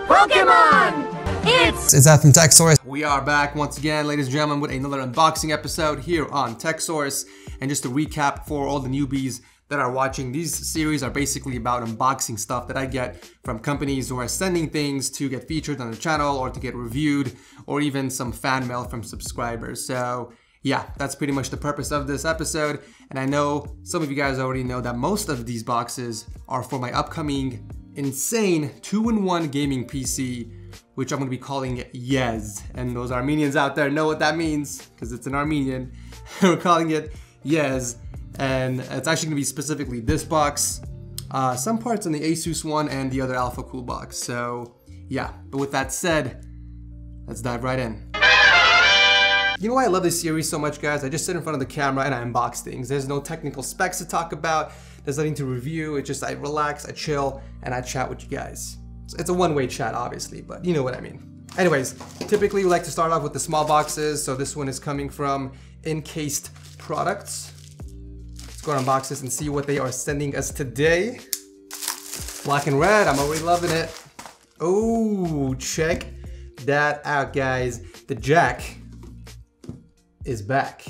Pokemon! It's that from TechSource. We are back once again, ladies and gentlemen, with another unboxing episode here on TechSource. And just to recap for all the newbies that are watching, these series are basically about unboxing stuff that I get from companies who are sending things to get featured on the channel or to get reviewed, or even some fan mail from subscribers. So yeah, that's pretty much the purpose of this episode. And I know some of you guys already know that most of these boxes are for my upcoming insane 2-in-1 gaming PC, which I'm going to be calling Yez. And those Armenians out there know what that means, because it's an Armenian. We're calling it Yez. And it's actually going to be specifically this box, some parts on the Asus one, and the other AlphaCool box. So yeah, but with that said, let's dive right in. You know why I love this series so much, guys? I just sit in front of the camera and I unbox things. There's no technical specs to talk about. There's nothing to review. It's just I relax, I chill, and I chat with you guys. It's a one-way chat, obviously, but you know what I mean. Anyways, typically we like to start off with the small boxes. So this one is coming from Encased Products. Let's go and unbox this and see what they are sending us today. Black and red, I'm already loving it. Oh, check that out, guys. The jack is back.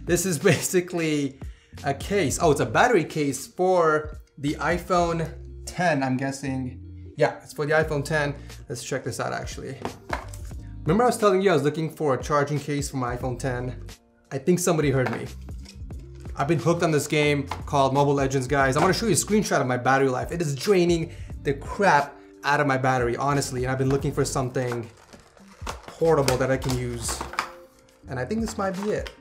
This is basically a case. Oh, it's a battery case for the iPhone 10, I'm guessing. Yeah, it's for the iPhone 10. Let's check this out, actually. Remember I was telling you I was looking for a charging case for my iPhone 10? I think somebody heard me. I've been hooked on this game called Mobile Legends, guys. I want to show you a screenshot of my battery life. It is draining the crap out of my battery, honestly. And I've been looking for something portable that I can use. And I think this might be it.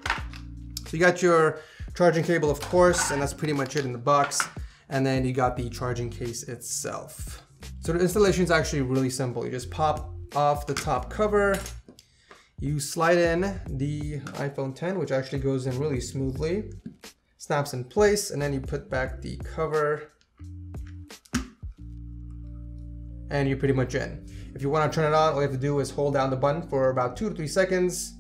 So you got your charging cable, of course, and that's pretty much it in the box. And then you got the charging case itself. So the installation is actually really simple. You just pop off the top cover. You slide in the iPhone 10, which actually goes in really smoothly. Snaps in place, and then you put back the cover. And you're pretty much in. If you want to turn it on, all you have to do is hold down the button for about 2 to 3 seconds.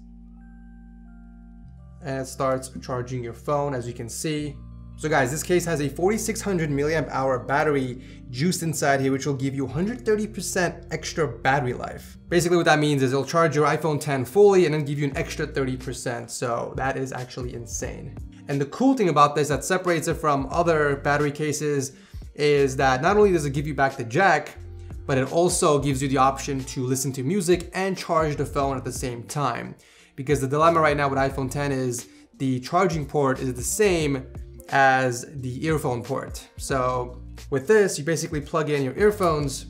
And it starts charging your phone, as you can see. So guys, this case has a 4600 milliamp hour battery juiced inside here, which will give you 130% extra battery life. Basically what that means is it'll charge your iPhone 10 fully and then give you an extra 30%. So that is actually insane. And the cool thing about this that separates it from other battery cases is that not only does it give you back the jack, but it also gives you the option to listen to music and charge the phone at the same time. Because the dilemma right now with iPhone 10 is the charging port is the same as the earphone port. So with this, you basically plug in your earphones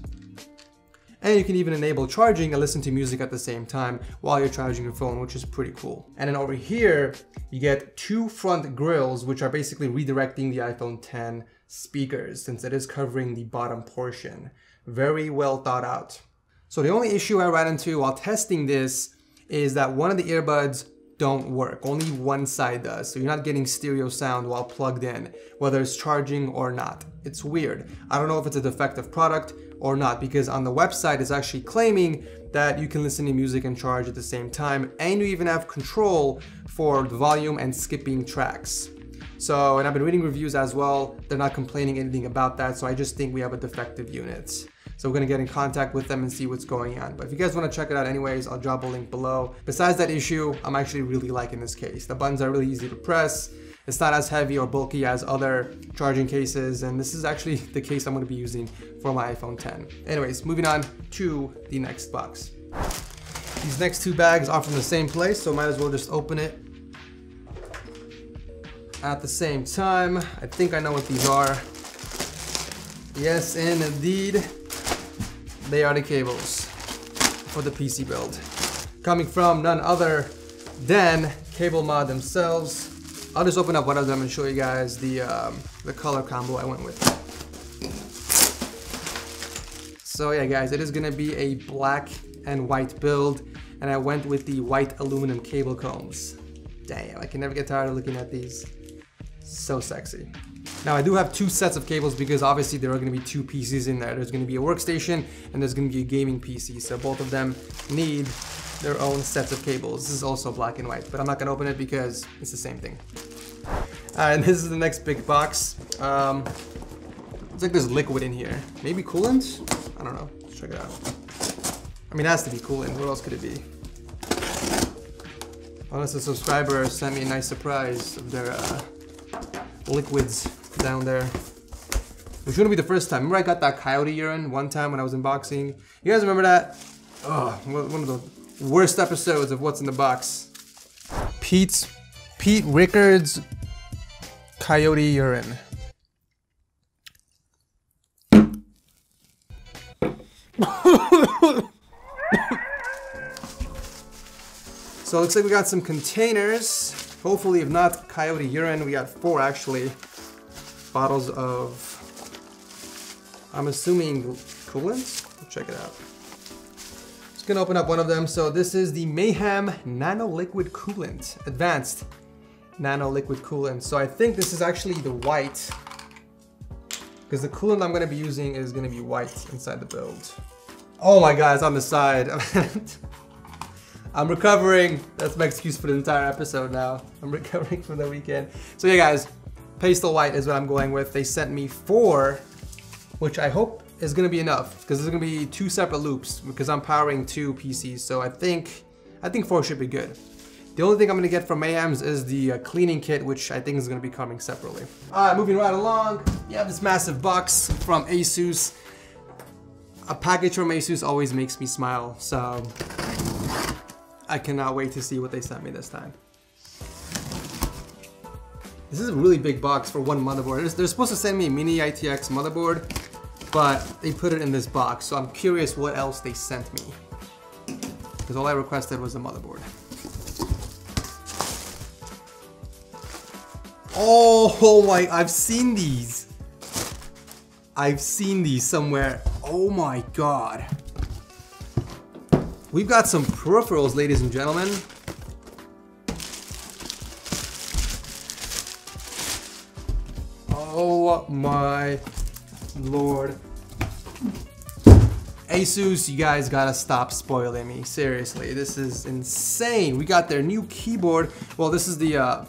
and you can even enable charging and listen to music at the same time while you're charging your phone, which is pretty cool. And then over here, you get 2 front grills, which are basically redirecting the iPhone 10 speakers since it is covering the bottom portion. Very well thought out. So the only issue I ran into while testing this is that one of the earbuds don't work. Only one side does. So you're not getting stereo sound while plugged in, whether it's charging or not. It's weird. I don't know if it's a defective product or not, because on the website it's actually claiming that you can listen to music and charge at the same time, and you even have control for the volume and skipping tracks. So, and I've been reading reviews as well. They're not complaining anything about that. So I just think we have a defective unit. So we're gonna get in contact with them and see what's going on. But if you guys wanna check it out anyways, I'll drop a link below. Besides that issue, I'm actually really liking this case. The buttons are really easy to press. It's not as heavy or bulky as other charging cases. And this is actually the case I'm gonna be using for my iPhone 10. Anyways, moving on to the next box. These next 2 bags are from the same place, so might as well just open it at the same time. I think I know what these are. Yes, indeed. They are the cables for the PC build. Coming from none other than Cable Mod themselves. I'll just open up one of them and show you guys the color combo I went with. So yeah guys, it is gonna be a black and white build, and I went with the white aluminum cable combs. Damn, I can never get tired of looking at these. So sexy. Now I do have 2 sets of cables because obviously there are going to be 2 PCs in there. There's going to be a workstation and there's going to be a gaming PC. So both of them need their own sets of cables. This is also black and white, but I'm not going to open it because it's the same thing. And this is the next big box. It's like there's liquid in here. Maybe coolant? I don't know. Let's check it out. I mean, it has to be coolant. What else could it be? Unless a subscriber sent me a nice surprise of their liquids down there. Which wouldn't be the first time. Remember I got that coyote urine one time when I was unboxing? You guys remember that? Oh, one of the worst episodes of What's in the Box. Pete Rickard's coyote urine. So it looks like we got some containers. Hopefully, if not coyote urine, we got 4 actually. Bottles of, I'm assuming coolant? Check it out. Just gonna open up one of them. So this is the Mayhem Nano Liquid Coolant, Advanced Nano Liquid Coolant. So I think this is actually the white, because the coolant I'm gonna be using is gonna be white inside the build. Oh my God, it's on the side. I'm recovering. That's my excuse for the entire episode now. I'm recovering from the weekend. So yeah guys, pastel white is what I'm going with. They sent me 4, which I hope is gonna be enough, because there's gonna be 2 separate loops because I'm powering 2 PCs. So I think 4 should be good. The only thing I'm gonna get from Mayhem's is the cleaning kit, which I think is gonna be coming separately. All right, moving right along. You have this massive box from ASUS. A package from ASUS always makes me smile, so I cannot wait to see what they sent me this time. This is a really big box for one motherboard. They're supposed to send me a mini ITX motherboard, but they put it in this box, so I'm curious what else they sent me, because all I requested was a motherboard. Oh my, I've seen these. I've seen these somewhere. Oh my God. We've got some peripherals, ladies and gentlemen. Oh my Lord. ASUS, you guys gotta stop spoiling me. Seriously, this is insane. We got their new keyboard. Well, this is the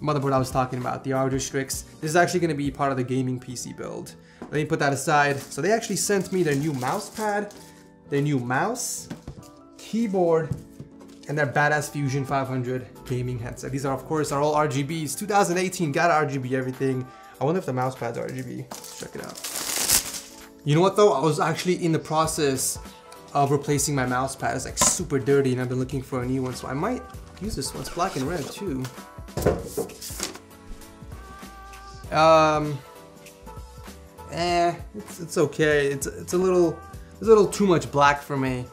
motherboard I was talking about, the Arduino Strix. This is actually gonna be part of the gaming PC build. Let me put that aside. So they actually sent me their new mouse pad, their new mouse, keyboard, and their badass Fusion 500 gaming headset. These are, of course, are all RGBs. 2018 got RGB everything. I wonder if the mouse pad's RGB. Let's check it out. You know what though? I was actually in the process of replacing my mouse pad. It's like super dirty and I've been looking for a new one, so I might use this one. It's black and red too. It's okay. It's a little too much black for me.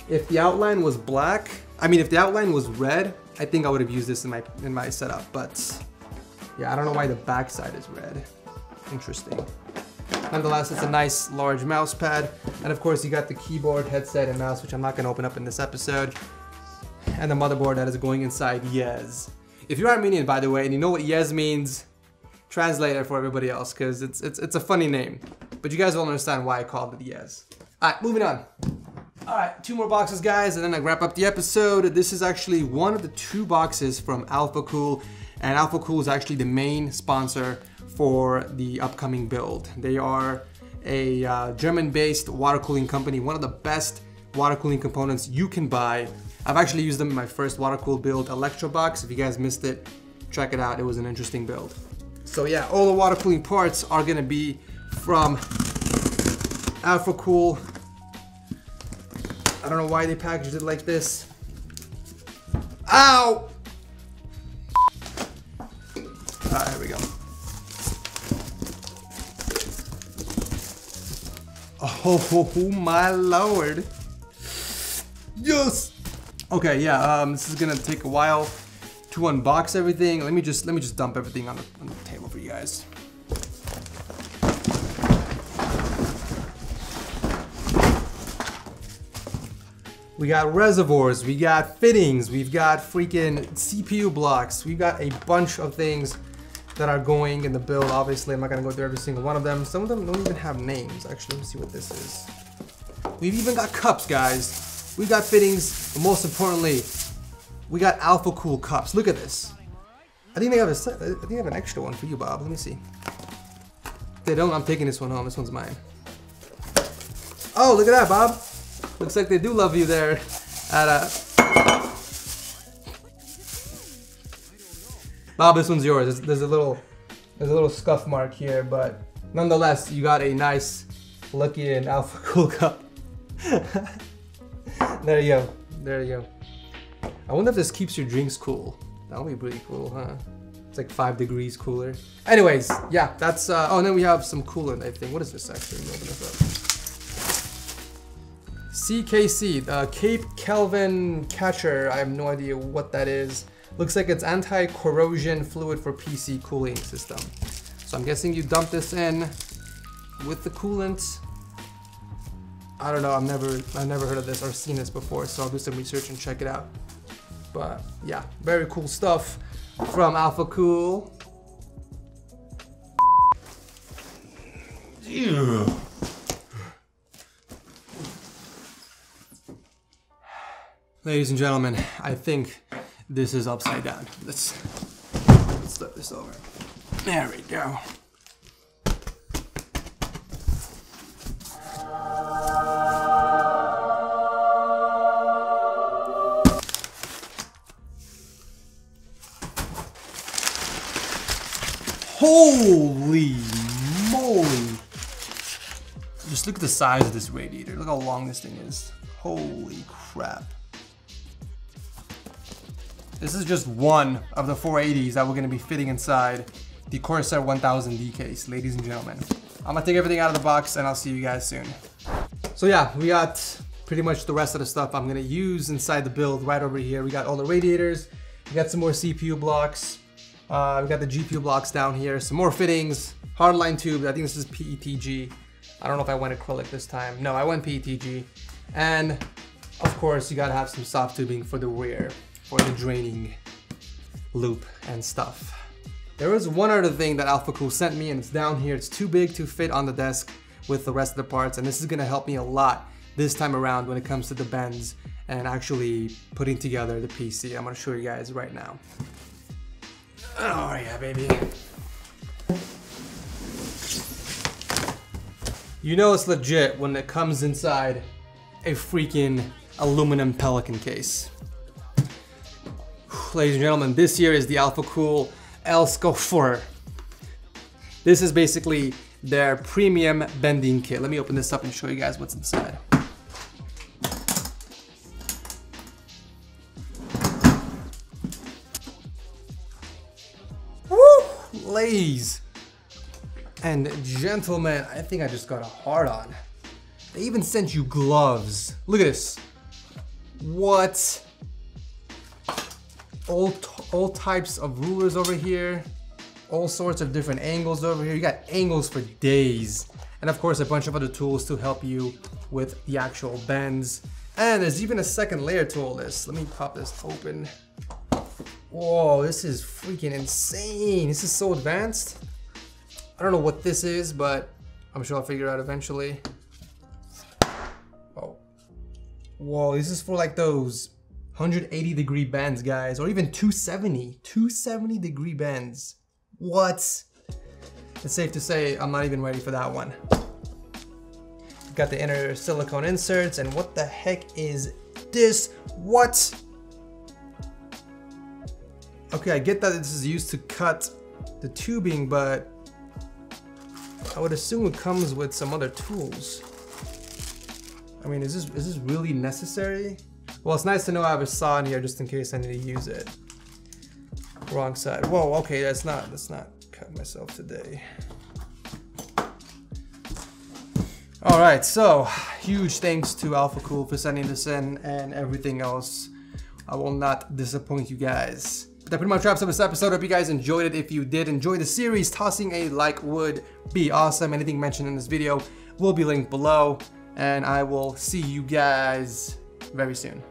If the outline was black, I mean if the outline was red, I think I would have used this in my setup, but yeah, I don't know why the back side is red. Interesting. Nonetheless, it's a nice large mouse pad, and of course you got the keyboard, headset, and mouse, which I'm not going to open up in this episode, and the motherboard that is going inside Yes. If you're Armenian, by the way, and you know what Yes means, translate it for everybody else, because it's a funny name, but you guys will understand why I called it Yes. Alright, moving on. Alright, 2 more boxes, guys, and then I wrap up the episode. This is actually one of the 2 boxes from AlphaCool, and AlphaCool is actually the main sponsor for the upcoming build. They are a German-based water cooling company, one of the best water cooling components you can buy. I've actually used them in my first water cooled build, Electro Box. If you guys missed it, check it out. It was an interesting build. So yeah, all the water cooling parts are gonna be from AlphaCool. I don't know why they packaged it like this. Ow! Alright, here we go. Oh my Lord. Yes! Okay, yeah, this is gonna take a while to unbox everything. Let me just dump everything on the table for you guys. We got reservoirs, we got fittings, we've got freaking CPU blocks, we've got a bunch of things that are going in the build. Obviously, I'm not gonna go through every single one of them. Some of them don't even have names. Actually, let me see what this is. We've even got cups, guys. We got fittings, but most importantly, we got AlphaCool cups. Look at this. I think they have an extra one for you, Bob. Let me see. If they don't, I'm taking this one home. This one's mine. Oh, look at that, Bob. Looks like they do love you there at Bob, this one's yours. There's a little scuff mark here, but nonetheless, you got a nice Lucky and AlphaCool cup. There you go. There you go. I wonder if this keeps your drinks cool. That would be pretty cool, huh? It's like 5 degrees cooler. Anyways, yeah, that's oh, and then we have some coolant, I think. What is this actually? Let me open this up. CKC, Cape Kelvin Catcher. I have no idea what that is. Looks like it's anti-corrosion fluid for PC cooling system. So I'm guessing you dump this in with the coolant. I don't know, I've never heard of this or seen this before, so I'll do some research and check it out. But yeah, very cool stuff from AlphaCool. Yeah. Ladies and gentlemen, I think this is upside down. Let's flip this over. There we go. Holy moly! Just look at the size of this radiator. Look how long this thing is. Holy crap. This is just one of the 480s that we're going to be fitting inside the Corsair 1000D case, ladies and gentlemen. I'm going to take everything out of the box and I'll see you guys soon. So yeah, we got pretty much the rest of the stuff I'm going to use inside the build right over here. We got all the radiators, we got some more CPU blocks, we got the GPU blocks down here, some more fittings, hardline tubes. I think this is PETG. I don't know if I went acrylic this time. No, I went PETG. And of course, you got to have some soft tubing for the rear, for the draining loop and stuff. There was one other thing that AlphaCool sent me, and it's down here. It's too big to fit on the desk with the rest of the parts, and this is gonna help me a lot this time around when it comes to the bends and actually putting together the PC. I'm gonna show you guys right now. Oh yeah, baby. You know it's legit when it comes inside a freaking aluminum Pelican case. Ladies and gentlemen, this here is the AlphaCool L-Scope. This is basically their premium bending kit. Let me open this up and show you guys what's inside. Woo! Ladies and gentlemen, I think I just got a hard on. They even sent you gloves. Look at this. What? All types of rulers over here, all sorts of different angles over here. You got angles for days, and of course a bunch of other tools to help you with the actual bends. And there's even a second layer to all this. Let me pop this open. Whoa, this is freaking insane. This is so advanced. I don't know what this is, but I'm sure I'll figure it out eventually. Oh, whoa, this is for like those 180-degree bends, guys, or even 270-degree bends. What? It's safe to say I'm not even ready for that one. Got the inner silicone inserts, and what the heck is this? What? Okay, I get that this is used to cut the tubing, but I would assume it comes with some other tools. I mean, is this really necessary? Well, it's nice to know I have a saw in here just in case I need to use it. Wrong side. Whoa, okay, let's not cut myself today. All right, so huge thanks to AlphaCool for sending this in and everything else. I will not disappoint you guys. That pretty much wraps up this episode. Hope you guys enjoyed it. If you did enjoy the series, tossing a like would be awesome. Anything mentioned in this video will be linked below, and I will see you guys very soon.